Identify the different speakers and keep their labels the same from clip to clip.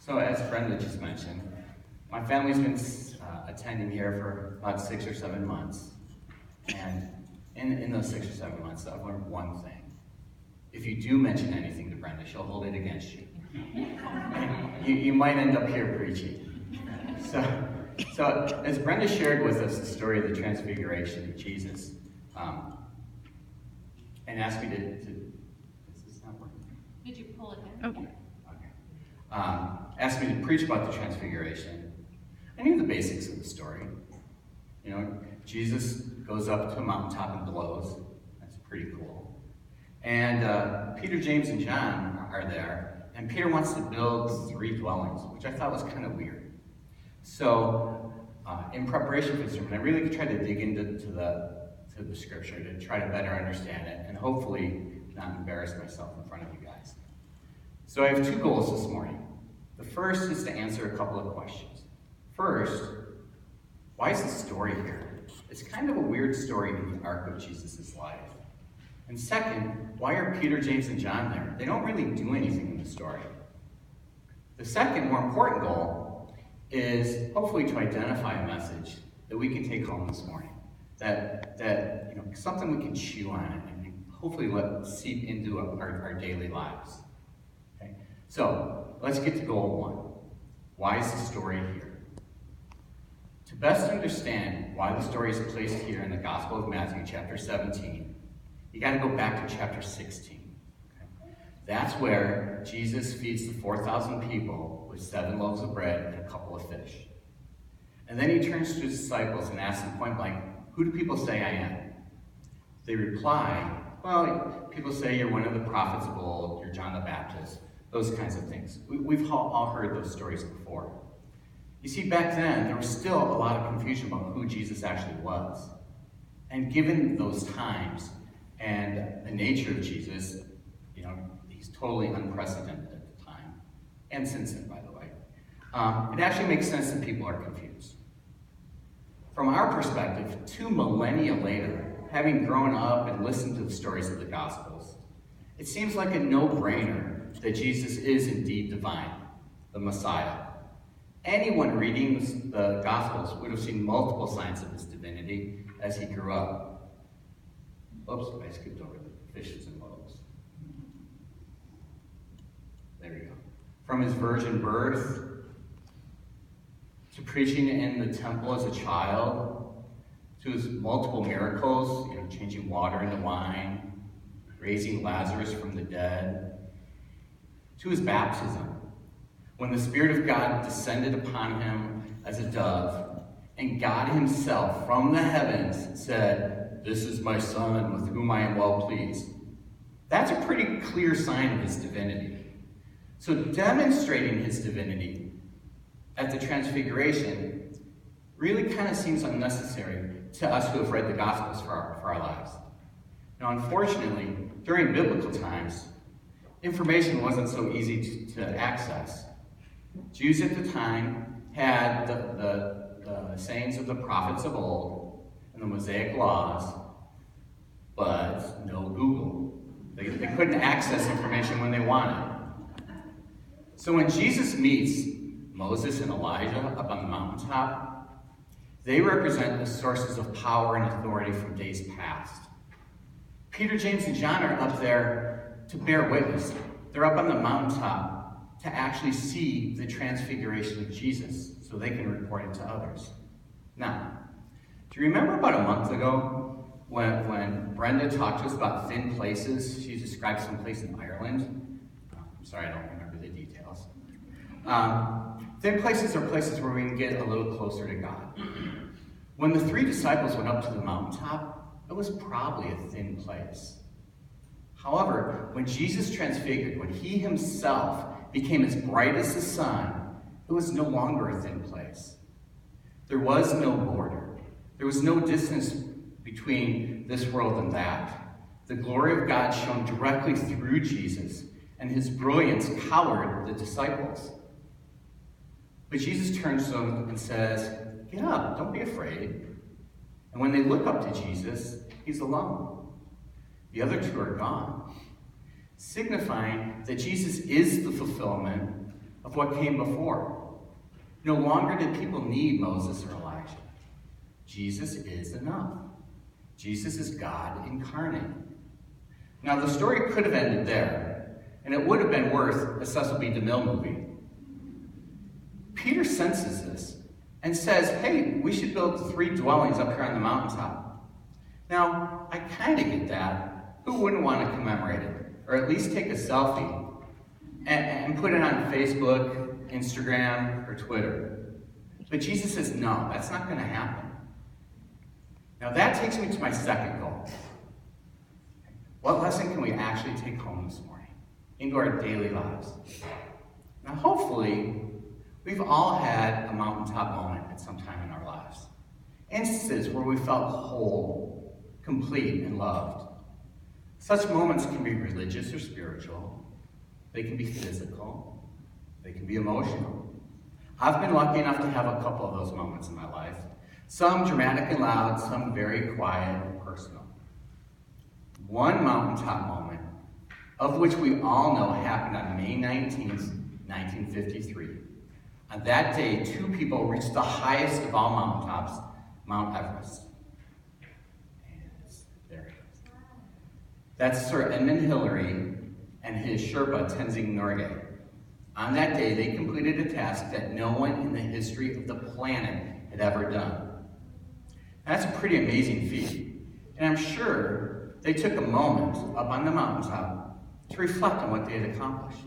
Speaker 1: So as Brenda just mentioned, my family's been attending here for about 6 or 7 months. And in those 6 or 7 months, I've learned one thing. If you do mention anything to Brenda, she'll hold it against you. You might end up here preaching. So as Brenda shared with us the story of the Transfiguration of Jesus, and asked me to is this not working?
Speaker 2: Did you pull it in?
Speaker 1: Okay. Asked me to preach about the Transfiguration. I knew the basics of the story. You know, Jesus goes up to a mountaintop and blows. That's pretty cool. And Peter, James, and John are there. And Peter wants to build 3 dwellings, which I thought was kind of weird. So in preparation for the sermon, I really tried to dig into the scripture to try to better understand it and hopefully not embarrass myself in front of you guys. So I have 2 goals this morning. The first is to answer a couple of questions. First, why is the story here? It's kind of a weird story in the arc of Jesus' life. And second, why are Peter, James, and John there? They don't really do anything in the story. The second, more important goal is hopefully to identify a message that we can take home this morning. That you know, something we can chew on and hopefully let seep into our daily lives. Okay? So let's get to goal 1. Why is the story here? To best understand why the story is placed here in the Gospel of Matthew, chapter 17, you got to go back to chapter 16. Okay? That's where Jesus feeds the 4,000 people with 7 loaves of bread and a couple of fish. And then he turns to his disciples and asks them point blank, "Who do people say I am?" They reply, "Well, people say you're one of the prophets of old, you're John the Baptist," those kinds of things. We've all heard those stories before. You see, back then, there was still a lot of confusion about who Jesus actually was. And given those times and the nature of Jesus, you know, he's totally unprecedented at the time, and since then, by the way, it actually makes sense that people are confused. From our perspective, 2 millennia later, having grown up and listened to the stories of the Gospels, it seems like a no-brainer that Jesus is indeed divine, the Messiah. Anyone reading the Gospels would have seen multiple signs of his divinity as he grew up. Oops, I skipped over the fishes and loaves. There we go. From his virgin birth, to preaching in the temple as a child, to his multiple miracles, you know, changing water into wine, raising Lazarus from the dead, to his baptism, when the Spirit of God descended upon him as a dove, and God himself from the heavens said, "This is my Son with whom I am well pleased." That's a pretty clear sign of his divinity. So demonstrating his divinity at the Transfiguration really kind of seems unnecessary to us who have read the Gospels for our lives. Now, unfortunately, during biblical times, information wasn't so easy to access. Jews at the time had the sayings of the prophets of old and the Mosaic laws, but no Google. They couldn't access information when they wanted. So when Jesus meets Moses and Elijah up on the mountaintop, they represent the sources of power and authority from days past. Peter, James, and John are up there to bear witness. They're up on the mountaintop to actually see the transfiguration of Jesus so they can report it to others. Now, do you remember about a month ago when Brenda talked to us about thin places? She described some place in Ireland. I'm sorry, I don't remember the details. Thin places are places where we can get a little closer to God. When the 3 disciples went up to the mountaintop, it was probably a thin place. However, when Jesus transfigured, when he himself became as bright as the sun, it was no longer a thin place. There was no border. There was no distance between this world and that. The glory of God shone directly through Jesus, and his brilliance cowered the disciples. But Jesus turns to them and says, "Get up, don't be afraid." And when they look up to Jesus, he's alone. The other 2 are gone, signifying that Jesus is the fulfillment of what came before. No longer did people need Moses or Elijah. Jesus is enough. Jesus is God incarnate. Now, the story could have ended there, and it would have been worth a Cecil B. DeMille movie. Peter senses this and says, hey, we should build 3 dwellings up here on the mountaintop. Now, I kind of get that. Who wouldn't want to commemorate it? Or at least take a selfie and put it on Facebook, Instagram, or Twitter. But Jesus says, no, that's not going to happen. Now that takes me to my second goal. What lesson can we actually take home this morning into our daily lives? Now hopefully, we've all had a mountaintop moment at some time in our lives. Instances where we felt whole, complete, and loved. Such moments can be religious or spiritual. They can be physical. They can be emotional. I've been lucky enough to have a couple of those moments in my life. Some dramatic and loud, some very quiet and personal. One mountaintop moment, of which we all know happened on May 19th, 1953. On that day, 2 people reached the highest of all mountaintops, Mount Everest. There it is. That's Sir Edmund Hillary and his Sherpa Tenzing Norgay. On that day, they completed a task that no one in the history of the planet had ever done. That's a pretty amazing feat, and I'm sure they took a moment up on the mountaintop to reflect on what they had accomplished.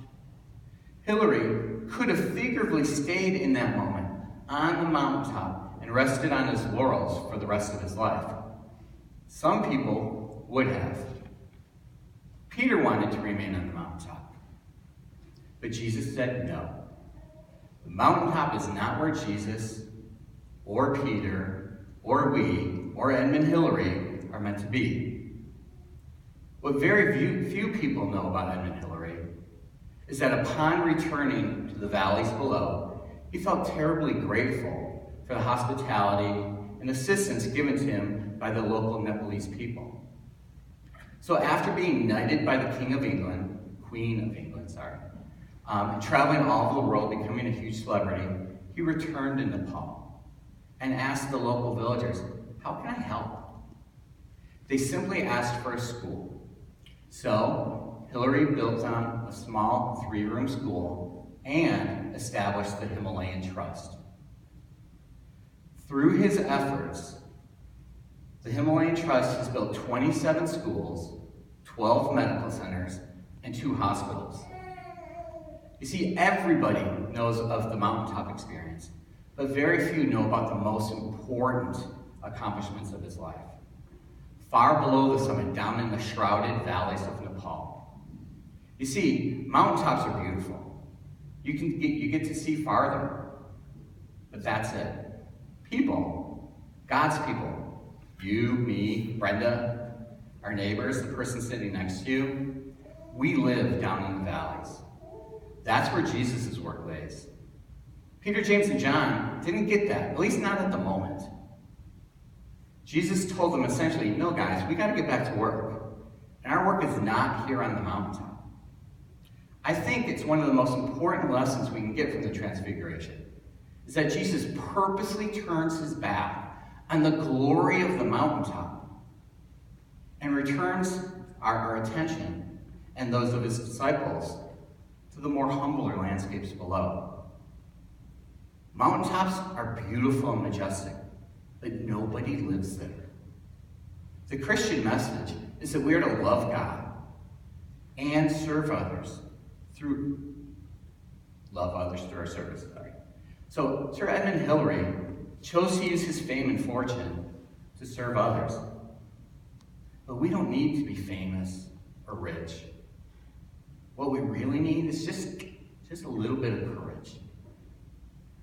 Speaker 1: Hillary could have figuratively stayed in that moment on the mountaintop and rested on his laurels for the rest of his life. Some people would have. Peter wanted to remain on the mountaintop, but Jesus said no. The mountaintop is not where Jesus or Peter or we or Edmund Hillary are meant to be. What very few people know about Edmund Hillary is that upon returning to the valleys below, he felt terribly grateful for the hospitality and assistance given to him by the local Nepalese people. So after being knighted by the Queen of England, and traveling all over the world, becoming a huge celebrity, he returned to Nepal and asked the local villagers, how can I help? They simply asked for a school. So Hillary built them a small 3-room school and established the Himalayan Trust. Through his efforts, the Himalayan Trust has built 27 schools, 12 medical centers, and 2 hospitals. You see, everybody knows of the mountaintop experience, but very few know about the most important accomplishments of his life. Far below the summit, down in the shrouded valleys of Nepal. You see, mountaintops are beautiful. You get to see farther, but that's it. People, God's people, you, me, Brenda, our neighbors, the person sitting next to you, we live down in the valleys. That's where Jesus' work lays. Peter, James, and John didn't get that, at least not at the moment. Jesus told them essentially, no guys, we got to get back to work. And our work is not here on the mountaintop. I think it's one of the most important lessons we can get from the Transfiguration, is that Jesus purposely turns his back on the glory of the mountaintop and returns our attention and those of his disciples to the more humbler landscapes below. Mountaintops are beautiful and majestic, but nobody lives there. The Christian message is that we are to love God and serve others through our service. So Sir Edmund Hillary chose to use his fame and fortune to serve others. But we don't need to be famous or rich. What we really need is just a little bit of courage.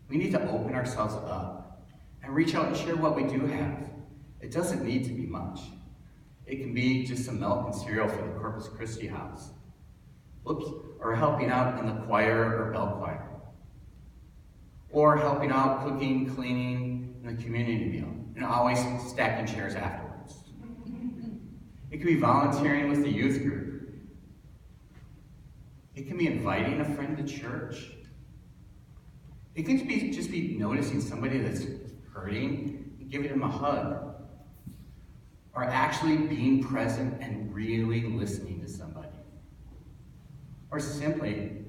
Speaker 1: We need to open ourselves up and reach out and share what we do have. It doesn't need to be much. It can be just some milk and cereal for the Corpus Christi house. Or helping out in the choir or bell choir. Or helping out cooking, cleaning, in the community meal. And always stacking chairs afterwards. It can be volunteering with the youth group. It can be inviting a friend to church. It can just be noticing somebody that's hurting and giving them a hug. Or actually being present and really listening to somebody. Or simply,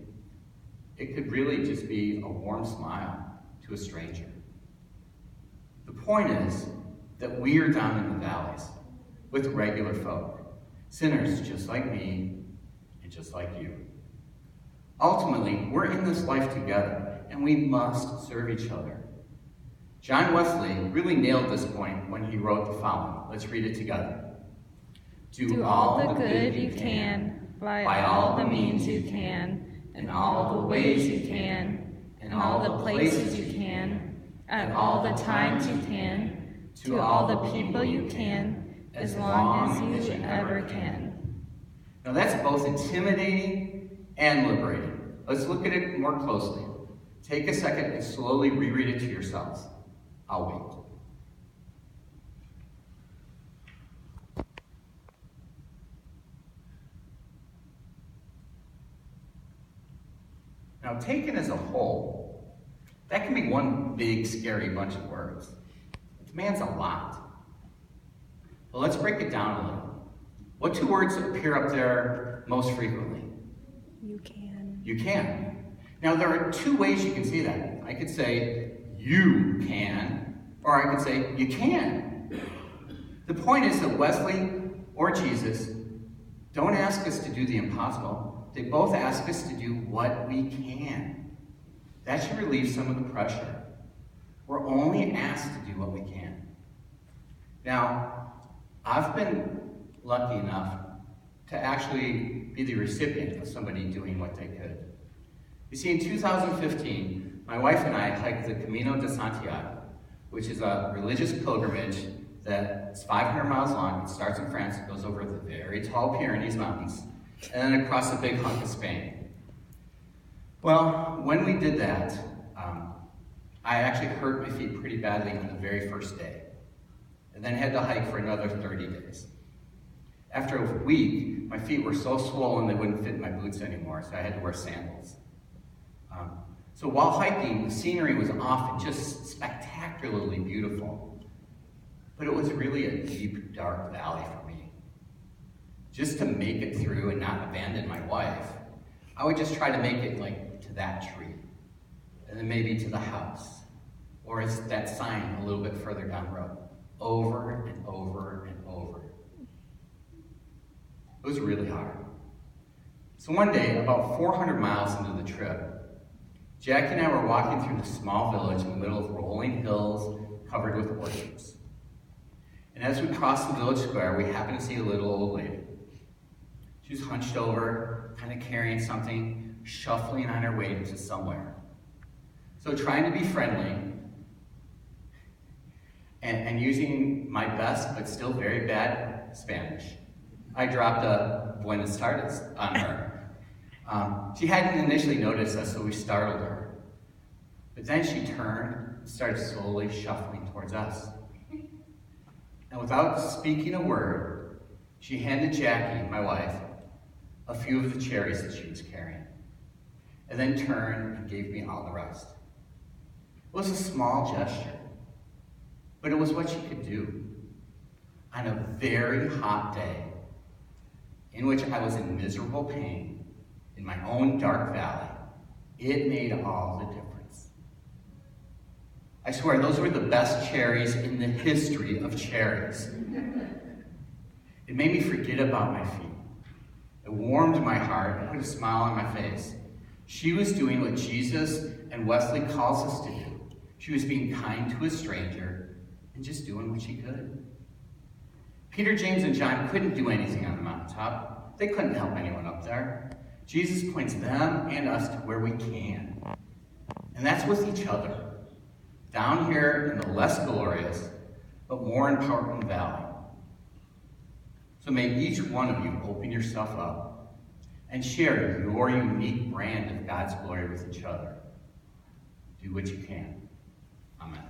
Speaker 1: it could really just be a warm smile to a stranger. The point is that we are down in the valleys with regular folk, sinners just like me and just like you. Ultimately, we're in this life together, and we must serve each other. John Wesley really nailed this point when he wrote the following. Let's read it together.
Speaker 2: Do all the good you can, by all the means you can, in all the ways you can, in all the places you can, at all the times you can, to all the people you can, as long as you ever can.
Speaker 1: Now that's both intimidating and liberating. Let's look at it more closely. Take a second and slowly reread it to yourselves. I'll wait. Now, taken as a whole, that can be one big, scary bunch of words. It demands a lot. But let's break it down a little. What two words appear up there most frequently?
Speaker 2: You can.
Speaker 1: You can. Now, there are two ways you can see that. I could say, you can, or I could say, you can. The point is that Wesley or Jesus don't ask us to do the impossible. They both ask us to do what we can. That should relieve some of the pressure. We're only asked to do what we can. Now, I've been lucky enough to actually be the recipient of somebody doing what they could. You see, in 2015, my wife and I hiked the Camino de Santiago, which is a religious pilgrimage that's 500 miles long. It starts in France, it goes over the very tall Pyrenees Mountains, and then across the big hunk of Spain. Well, when we did that, I actually hurt my feet pretty badly on the very first day, and then had to hike for another 30 days. After a week, my feet were so swollen they wouldn't fit in my boots anymore, so I had to wear sandals. So while hiking, the scenery was often just spectacularly beautiful, but it was really a deep, dark valley for me. Just to make it through and not abandon my wife, I would just try to make it like to that tree, and then maybe to the house, or it's that sign a little bit further down the road, over and over and over. It was really hard. So one day, about 400 miles into the trip, Jackie and I were walking through this small village in the middle of rolling hills covered with orchards. And as we crossed the village square, we happened to see a little old lady. She was hunched over, kind of carrying something, shuffling on her way to somewhere. So trying to be friendly, and using my best but still very bad Spanish, I dropped a buenas tardes on her. She hadn't initially noticed us, so we startled her. But then she turned and started slowly shuffling towards us. And without speaking a word, she handed Jackie, my wife, a few of the cherries that she was carrying, and then turned and gave me all the rest. It was a small gesture, but it was what she could do on a very hot day in which I was in miserable pain in my own dark valley. It made all the difference. I swear, those were the best cherries in the history of cherries. It made me forget about my feet. It warmed my heart and put a smile on my face. She was doing what Jesus and Wesley calls us to do. She was being kind to a stranger and just doing what she could. Peter, James, and John couldn't do anything on the mountaintop. They couldn't help anyone up there. Jesus points them and us to where we can. And that's with each other, down here in the less glorious, but more important valley. So may each one of you open yourself up and share your unique brand of God's glory with each other. Do what you can. Amen.